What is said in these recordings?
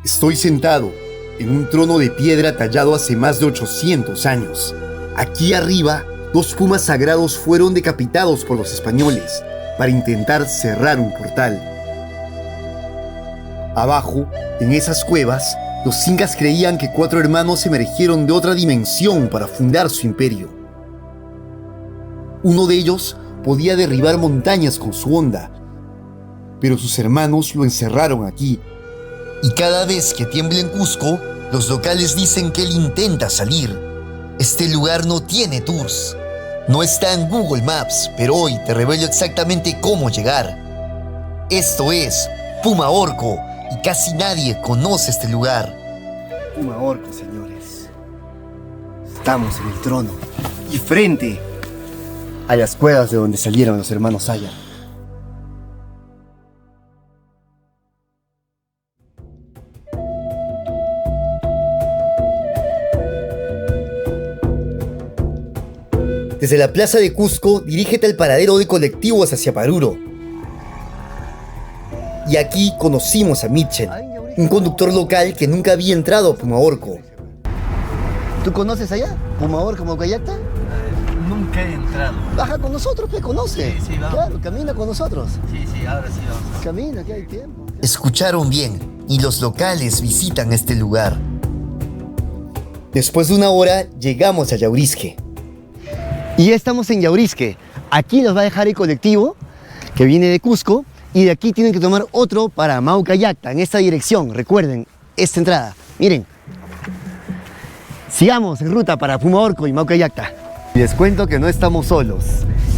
Estoy sentado en un trono de piedra tallado hace más de 800 años. Aquí arriba, dos pumas sagrados fueron decapitados por los españoles para intentar cerrar un portal. Abajo, en esas cuevas, los incas creían que 4 hermanos emergieron de otra dimensión para fundar su imperio. Uno de ellos podía derribar montañas con su onda, pero sus hermanos lo encerraron aquí. Y cada vez que tiembla en Cusco, los locales dicen que él intenta salir. Este lugar no tiene tours. No está en Google Maps, pero hoy te revelo exactamente cómo llegar. Esto es Pumaorco, y casi nadie conoce este lugar. Pumaorco, señores. Estamos en el trono y frente a las cuevas de donde salieron los hermanos Sayar. Desde la plaza de Cusco, dirígete al paradero de colectivos hacia Paruro. Y aquí conocimos a Mitchell, un conductor local que nunca había entrado a Pumaorco. ¿Tú conoces allá? ¿Pumaorco, Maucallacta? Nunca he entrado. Baja con nosotros, conoce. Sí, vamos. Claro, camina con nosotros. Sí, ahora sí vamos. Camina, que hay tiempo. Escucharon bien, y los locales visitan este lugar. Después de una hora, llegamos a Yaurisque. Y ya estamos en Yaurisque. Aquí los va a dejar el colectivo que viene de Cusco y de aquí tienen que tomar otro para Maucallacta, en esta dirección. Recuerden, esta entrada. Miren. Sigamos en ruta para Pumaorco y Maucallacta. Y les cuento que no estamos solos.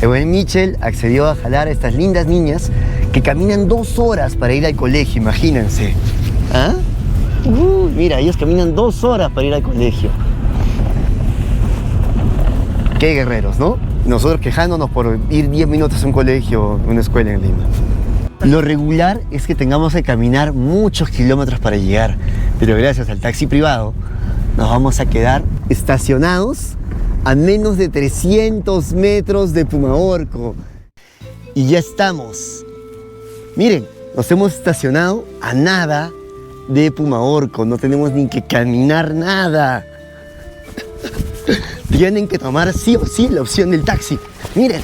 El buen Mitchell accedió a jalar a estas lindas niñas que caminan 2 horas para ir al colegio, imagínense. ¿Ah? Mira, ellos caminan 2 horas para ir al colegio. Qué guerreros, ¿no? Nosotros quejándonos por ir 10 minutos a un colegio, una escuela en Lima. Lo regular es que tengamos que caminar muchos kilómetros para llegar, pero gracias al taxi privado nos vamos a quedar estacionados a menos de 300 metros de Pumaorco. Y ya estamos. Miren, nos hemos estacionado a nada de Pumaorco, no tenemos ni que caminar nada. Tienen que tomar sí o sí la opción del taxi. Miren.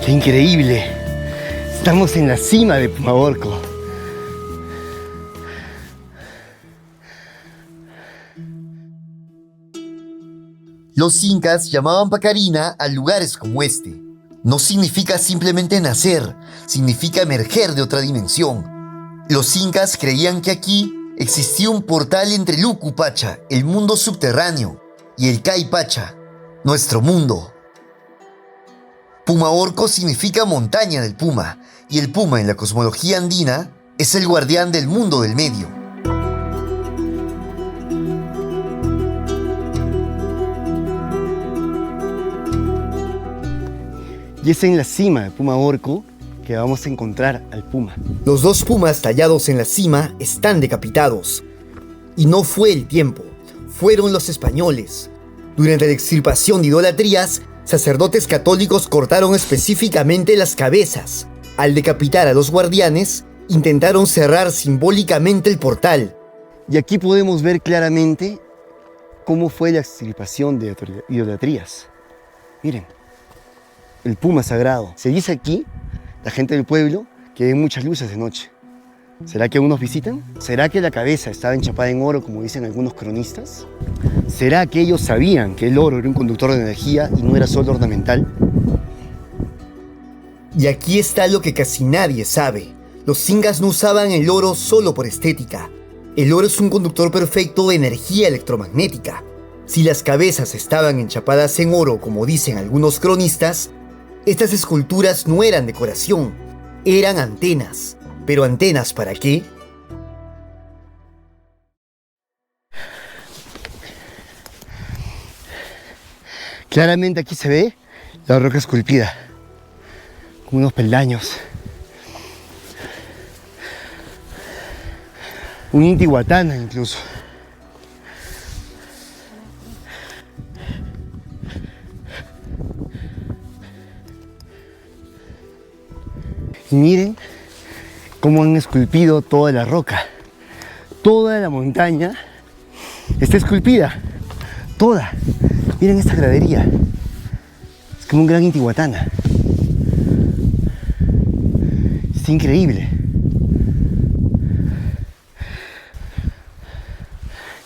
¡Qué increíble! Estamos en la cima de Pumaorco. Los incas llamaban Pacarina a lugares como este. No significa simplemente nacer, significa emerger de otra dimensión. Los incas creían que aquí existía un portal entre Lucu Pacha, el mundo subterráneo, y el Cay Pacha, nuestro mundo. Pumaorco significa montaña del puma, y el puma en la cosmología andina es el guardián del mundo del medio. Y es en la cima de Pumaorco que vamos a encontrar al puma. Los 2 pumas tallados en la cima están decapitados. Y no fue el tiempo, fueron los españoles. Durante la extirpación de idolatrías, sacerdotes católicos cortaron específicamente las cabezas. Al decapitar a los guardianes, intentaron cerrar simbólicamente el portal. Y aquí podemos ver claramente cómo fue la extirpación de idolatrías. Miren, el puma sagrado. Se dice aquí, la gente del pueblo, que ven muchas luces de noche. ¿Será que aún nos visitan? ¿Será que la cabeza estaba enchapada en oro, como dicen algunos cronistas? ¿Será que ellos sabían que el oro era un conductor de energía y no era solo ornamental? Y aquí está lo que casi nadie sabe. Los incas no usaban el oro solo por estética. El oro es un conductor perfecto de energía electromagnética. Si las cabezas estaban enchapadas en oro, como dicen algunos cronistas, estas esculturas no eran decoración, eran antenas. ¿Pero antenas para qué? Claramente aquí se ve la roca esculpida, con unos peldaños. Un Intihuatana incluso. Y miren cómo han esculpido toda la roca. Toda la montaña está esculpida. Toda. Miren esta gradería. Es como un gran Intihuatana. Es increíble.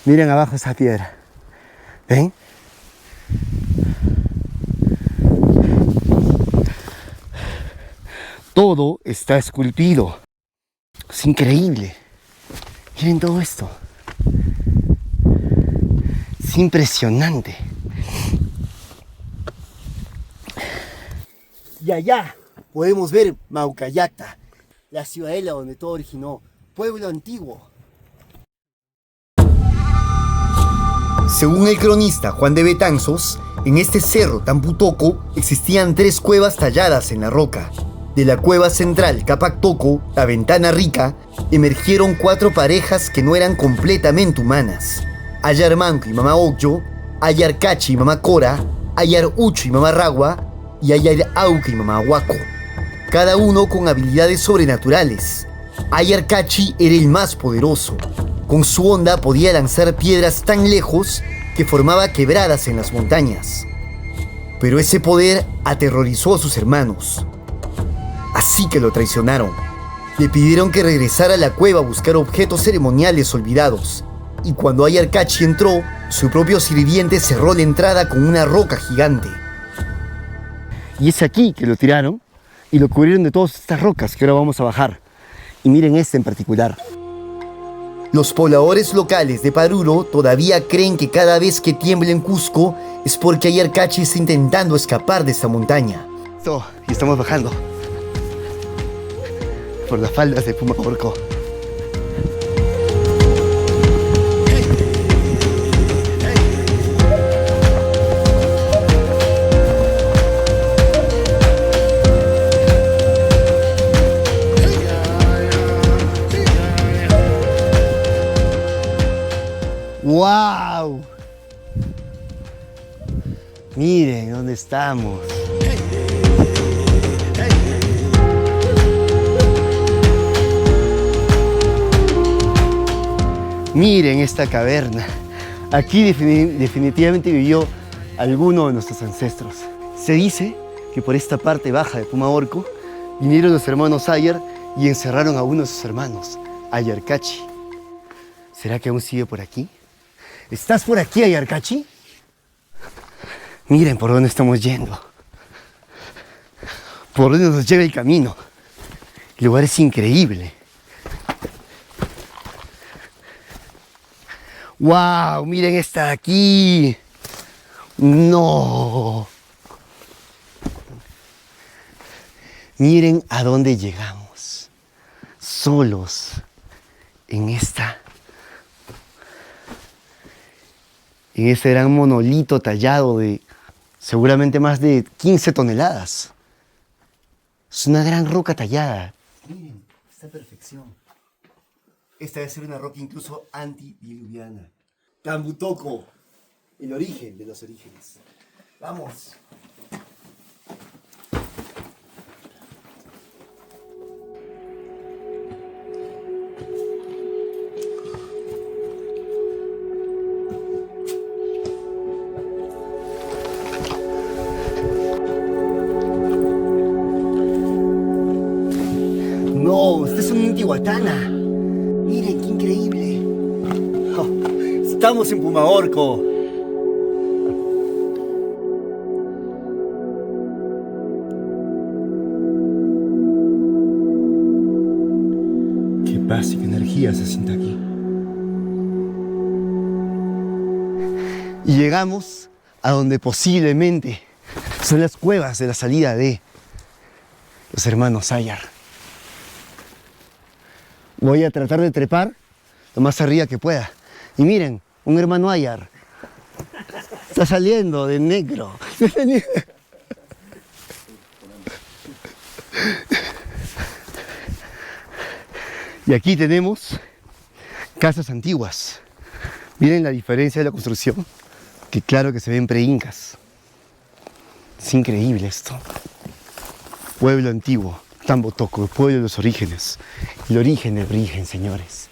Miren abajo esa piedra. ¿Ven? Todo está esculpido. Es increíble. Miren todo esto. Es impresionante. Y allá podemos ver Maucallata, la ciudadela donde todo originó, pueblo antiguo. Según el cronista Juan de Betanzos, en este cerro Tamputoco existían 3 cuevas talladas en la roca. De la cueva central Capac Toco, la Ventana Rica, emergieron 4 parejas que no eran completamente humanas. Ayar Manco y Mamá Ocho, Ayar Cachi y Mamá Cora, Ayar Ucho y Mamá Ragua y Ayar Auca y Mamá Huaco. Cada uno con habilidades sobrenaturales. Ayar Cachi era el más poderoso. Con su onda podía lanzar piedras tan lejos que formaba quebradas en las montañas. Pero ese poder aterrorizó a sus hermanos. Así que lo traicionaron. Le pidieron que regresara a la cueva a buscar objetos ceremoniales olvidados. Y cuando Ayar Cachi entró, su propio sirviente cerró la entrada con una roca gigante. Y es aquí que lo tiraron y lo cubrieron de todas estas rocas que ahora vamos a bajar. Y miren este en particular. Los pobladores locales de Paruro todavía creen que cada vez que tiembla en Cusco es porque Ayar Cachi está intentando escapar de esta montaña. Y estamos bajando por las faldas de Pumacorco. ¡Wow! Miren dónde estamos. Miren esta caverna. Aquí definitivamente vivió alguno de nuestros ancestros. Se dice que por esta parte baja de Pumacorco vinieron los hermanos Ayar y encerraron a uno de sus hermanos, Ayar Cachi. ¿Será que aún sigue por aquí? ¿Estás por aquí, Ayar Cachi? Miren por dónde estamos yendo. Por dónde nos lleva el camino. El lugar es increíble. ¡Wow! Miren esta de aquí. ¡No! Miren a dónde llegamos. Solos. En ese gran monolito tallado de seguramente más de 15 toneladas. Es una gran roca tallada. Miren, esta perfección. Esta debe ser una roca incluso antidiluviana. Tamputoco, el origen de los orígenes. ¡Vamos! No, este es un Intihuatana. Miren, qué increíble. Oh, estamos en Pumacorco. Qué paz y qué energía se siente aquí. Y llegamos a donde posiblemente son las cuevas de la salida de los hermanos Ayar. Voy a tratar de trepar lo más arriba que pueda. Y miren, un hermano Ayar. Está saliendo de negro. Y aquí tenemos casas antiguas. Miren la diferencia de la construcción, que claro que se ven pre-incas. Es increíble esto. Pueblo antiguo, Tambotoco, el pueblo de los orígenes. El origen, señores.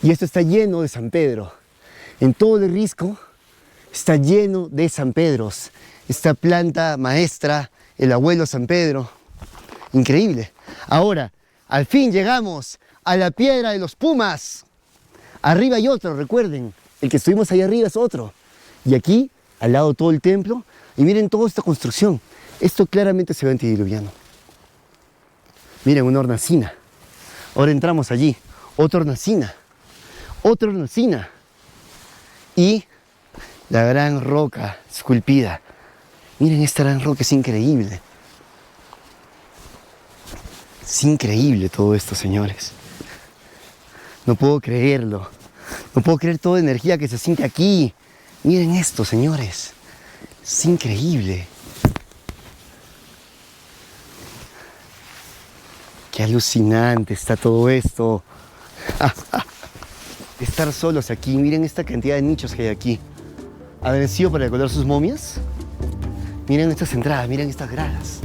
Y esto está lleno de San Pedro. En todo el Risco está lleno de San Pedros. Esta planta maestra, el abuelo San Pedro. Increíble. Ahora, al fin llegamos a la piedra de los Pumas. Arriba hay otro, recuerden. El que estuvimos ahí arriba es otro. Y aquí, al lado todo el templo. Y miren toda esta construcción. Esto claramente se ve antediluviano. Miren, una hornacina. Ahora entramos allí. Otra hornacina. Otra hornacina. Y la gran roca esculpida. Miren, esta gran roca es increíble. Es increíble todo esto, señores. No puedo creerlo. No puedo creer toda la energía que se siente aquí. Miren esto, señores. Es increíble. Qué alucinante está todo esto. Estar solos aquí. Miren esta cantidad de nichos que hay aquí. ¿Habrán sido para decorar sus momias? Miren estas entradas, miren estas gradas.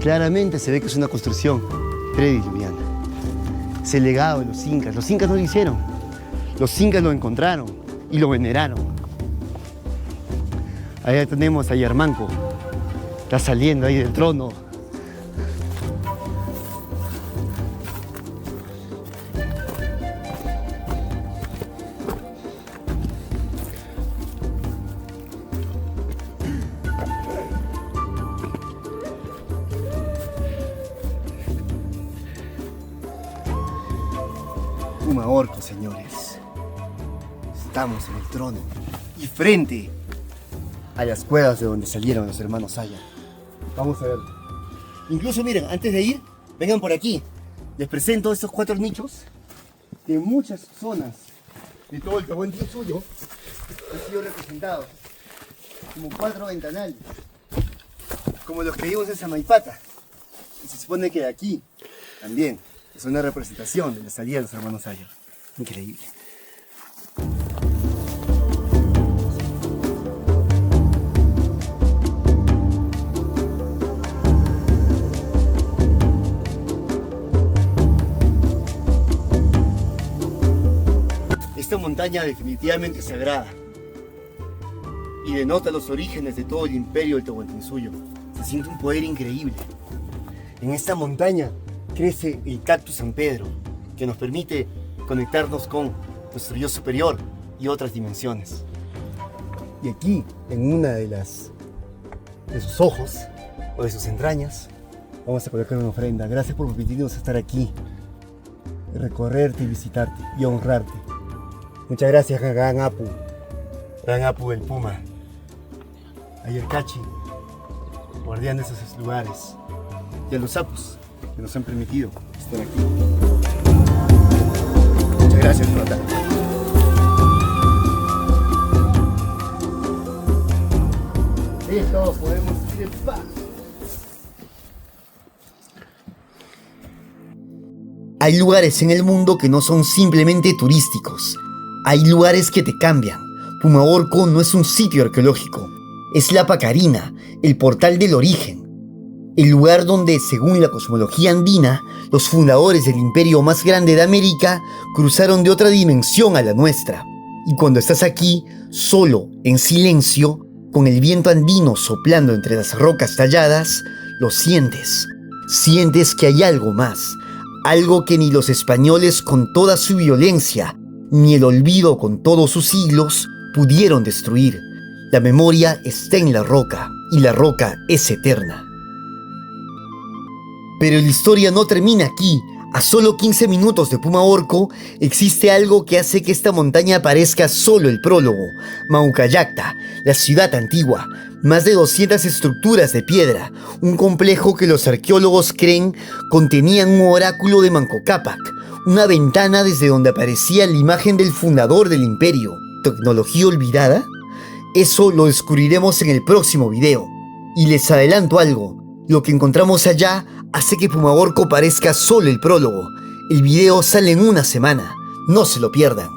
Claramente se ve que es una construcción prediluviana. Es el legado de los incas. Los incas no lo hicieron. Los incas lo encontraron y lo veneraron. Allá tenemos a Yarmanco. Está saliendo ahí del trono. Pumaorco, señores. Estamos en el trono y frente a las cuevas de donde salieron los hermanos Saya. Vamos a ver. Incluso miren, antes de ir, vengan por aquí. Les presento estos 4 nichos que en muchas zonas de todo el Tahuantinsuyo han sido representados como 4 ventanales, como los que vimos en Samaipata. Y se supone que de aquí también es una representación de la salida de los hermanos Saya. Increíble. Esta montaña definitivamente es sagrada y denota los orígenes de todo el imperio del Tahuantinsuyo. Se siente un poder increíble. En esta montaña crece el cactus San Pedro, que nos permite conectarnos con nuestro yo superior y otras dimensiones. Y aquí, en una de sus ojos o de sus entrañas, vamos a colocar una ofrenda. Gracias por permitirnos estar aquí, recorrerte y visitarte y honrarte. Muchas gracias, Gran Apu del Puma, Ayercachi, guardián de esos lugares, y a los sapos que nos han permitido estar aquí. Muchas gracias, Rota. Listo, podemos ir en paz. Hay lugares en el mundo que no son simplemente turísticos. Hay lugares que te cambian. Pumaorco no es un sitio arqueológico. Es la Pacarina, el portal del origen. El lugar donde, según la cosmología andina, los fundadores del imperio más grande de América cruzaron de otra dimensión a la nuestra. Y cuando estás aquí, solo, en silencio, con el viento andino soplando entre las rocas talladas, lo sientes. Sientes que hay algo más. Algo que ni los españoles con toda su violencia, ni el olvido con todos sus siglos pudieron destruir. La memoria está en la roca, y la roca es eterna. Pero la historia no termina aquí. A solo 15 minutos de Pumaorco existe algo que hace que esta montaña parezca solo el prólogo: Maucallacta, la ciudad antigua. Más de 200 estructuras de piedra, un complejo que los arqueólogos creen contenían un oráculo de Manco Cápac, una ventana desde donde aparecía la imagen del fundador del imperio. ¿Tecnología olvidada? Eso lo descubriremos en el próximo video. Y les adelanto algo: lo que encontramos allá hace que Pumaorco parezca solo el prólogo. El video sale en una semana, no se lo pierdan.